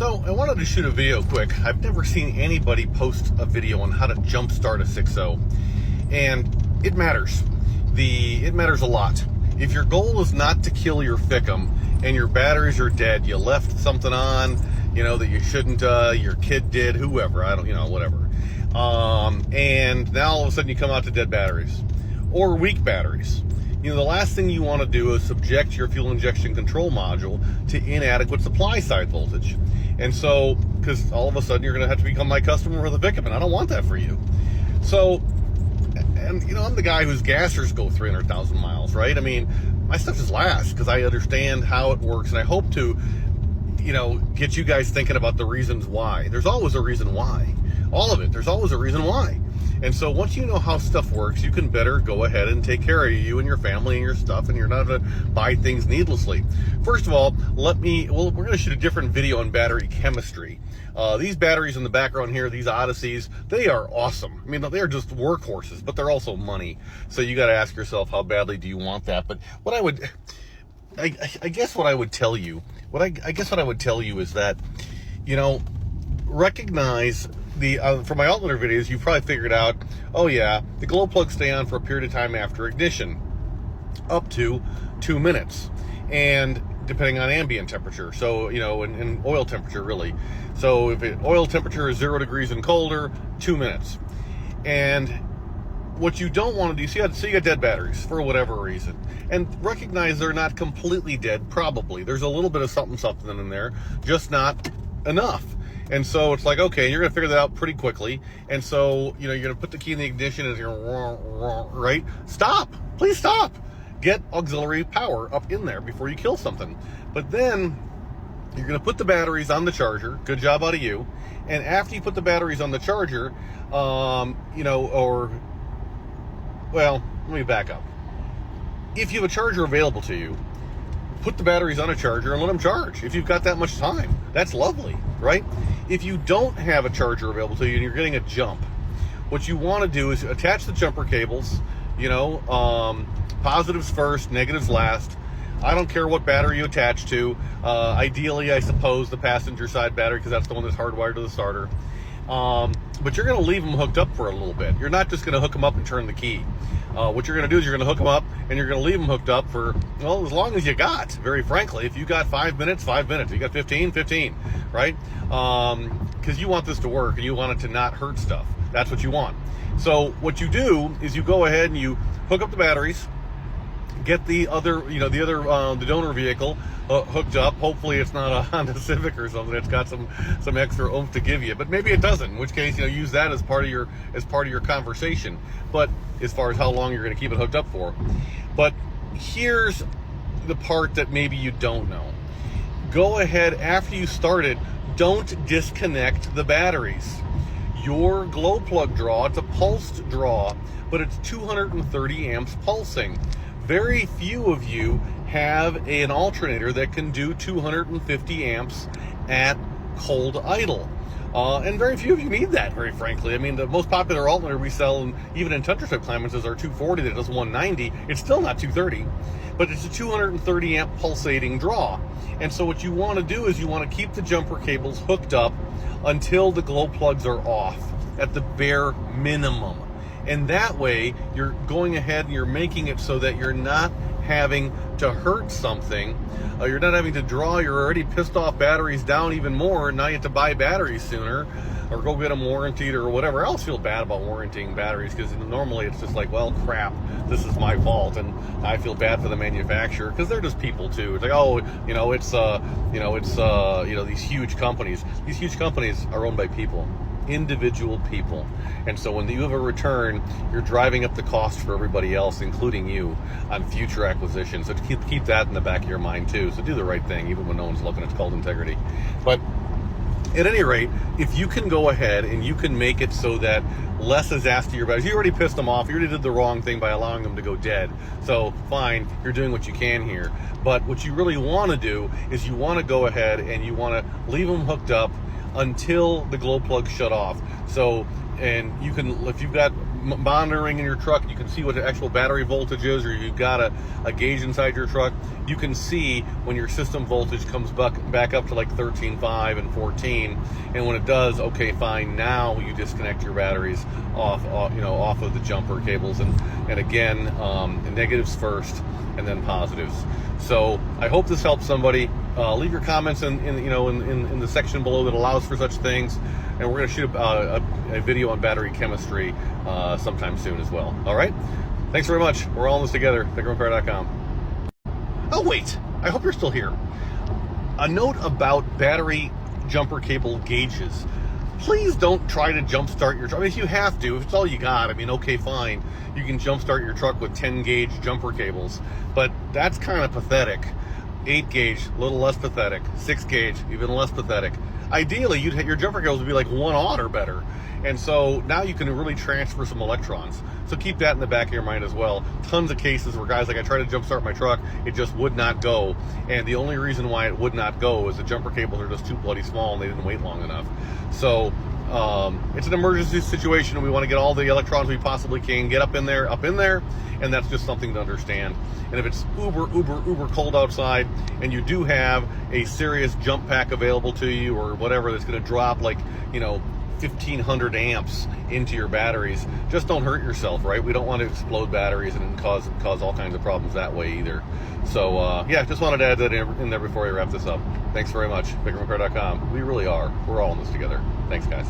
So I wanted to shoot a video quick. I've never seen anybody post a video on how to jumpstart a 6.0, and it matters. It matters a lot. If your goal is not to kill your FICM and your batteries are dead, you left something on, that you shouldn't, your kid did, whoever, whatever. And now all of a sudden you come out to dead batteries or weak batteries. The last thing you want to do is subject your fuel injection control module to inadequate supply side voltage. And so, because all of a sudden you're going to have to become my customer with a FICM, and I don't want that for you. So, and I'm the guy whose gassers go 300,000 miles, right? I mean, my stuff just lasts because I understand how it works, and I hope to, get you guys thinking about the reasons why. There's always a reason why. All of it, there's always a reason why. And so once you know how stuff works, you can better go ahead and take care of you and your family and your stuff, and you're not going to buy things needlessly. First of all, we're going to shoot a different video on battery chemistry. These batteries in the background here, these Odysseys, they are awesome. I mean, they're just workhorses, but they're also money. So you got to ask yourself, how badly do you want that? But what I guess what I would tell you is that, recognize from my alternator videos, you've probably figured out, oh yeah, the glow plugs stay on for a period of time after ignition, up to 2 minutes, and depending on ambient temperature, so, and oil temperature really. So if oil temperature is 0 degrees and colder, 2 minutes. And what you don't want to do, so you got dead batteries for whatever reason, and recognize they're not completely dead, probably. There's a little bit of something in there, just not enough. And so it's like, okay, you're going to figure that out pretty quickly. And so, you're going to put the key in the ignition and you're right? Stop. Please stop. Get auxiliary power up in there before you kill something. But then you're going to put the batteries on the charger. Good job out of you. And after you put the batteries on the charger, let me back up. If you have a charger available to you, put the batteries on a charger and let them charge. If you've got that much time, that's lovely, right? If you don't have a charger available to you and you're getting a jump, what you want to do is attach the jumper cables, positives first, negatives last. I don't care what battery you attach to. Ideally, I suppose the passenger side battery, because that's the one that's hardwired to the starter. But you're going to leave them hooked up for a little bit. You're not just going to hook them up and turn the key. What you're going to do is you're going to hook them up and you're going to leave them hooked up for, as long as you got, very frankly. If you got 5 minutes, 5 minutes. If you got 15, right? Because you want this to work and you want it to not hurt stuff. That's what you want. So what you do is you go ahead and you hook up the batteries, get the donor vehicle hooked up. Hopefully it's not a Honda Civic or something. It's got some extra oomph to give you, but maybe it doesn't, in which case, use that as part of your conversation. But as far as how long you're going to keep it hooked up for. But here's the part that maybe you don't know. Go ahead, after you start it, don't disconnect the batteries. Your glow plug draw, it's a pulsed draw, but it's 230 amps pulsing. Very few of you have an alternator that can do 250 amps at cold idle. And very few of you need that, very frankly. I mean, the most popular alternator we sell, even in tundra type climates, is our 240 that does 190. It's still not 230, but it's a 230 amp pulsating draw. And so what you want to do is you want to keep the jumper cables hooked up until the glow plugs are off at the bare minimum. And that way, you're going ahead and you're making it so that you're not having to hurt something. You're not having to draw your already pissed off batteries down even more. Now you have to buy batteries sooner or go get them warranted or whatever else. Feel bad about warranting batteries, because normally it's just like, well, crap, this is my fault, and I feel bad for the manufacturer because they're just people too. It's like, oh, these huge companies. These huge companies are owned by people. Individual people. And so when you have a return, you're driving up the cost for everybody else, including you, on future acquisitions. So keep that in the back of your mind too. So do the right thing even when no one's looking. It's called integrity. But at any rate, if you can go ahead and you can make it so that less is asked of your batteries, you already pissed them off, you already did the wrong thing by allowing them to go dead. So fine, you're doing what you can here. But what you really want to do is you want to go ahead and you want to leave them hooked up until the glow plugs shut off. So, and you can, if you've got monitoring in your truck, you can see what the actual battery voltage is, or you've got a gauge inside your truck, you can see when your system voltage comes back up to like 13.5 and 14, and when it does, okay, fine, now you disconnect your batteries off of the jumper cables, and again, negatives first and then positives. So I hope this helps somebody. Leave your comments in the section below that allows for such things, and we're going to shoot a video on battery chemistry sometime soon as well. All right, thanks very much. We're all in this together. FICMRepair.com. Oh wait, I hope you're still here. A note about battery jumper cable gauges. Please don't try to jumpstart your truck. I mean, if you have to, if it's all you got, I mean, okay, fine. You can jumpstart your truck with 10 gauge jumper cables, but that's kind of pathetic. 8 gauge, a little less pathetic. 6 gauge, even less pathetic. Ideally, your jumper cables would be like 1/0 or better. And so now you can really transfer some electrons. So keep that in the back of your mind as well. Tons of cases where guys, like, I tried to jumpstart my truck, it just would not go. And the only reason why it would not go is the jumper cables are just too bloody small and they didn't wait long enough. So it's an emergency situation, and we want to get all the electrons we possibly can get up in there, and that's just something to understand. And if it's uber cold outside, and you do have a serious jump pack available to you or whatever that's going to drop like 1,500 amps into your batteries, just don't hurt yourself, right? We don't want to explode batteries and cause all kinds of problems that way either. So yeah, just wanted to add that in there before I wrap this up. Thanks very much. FICMRepair.com. We really are. We're all in this together. Thanks, guys.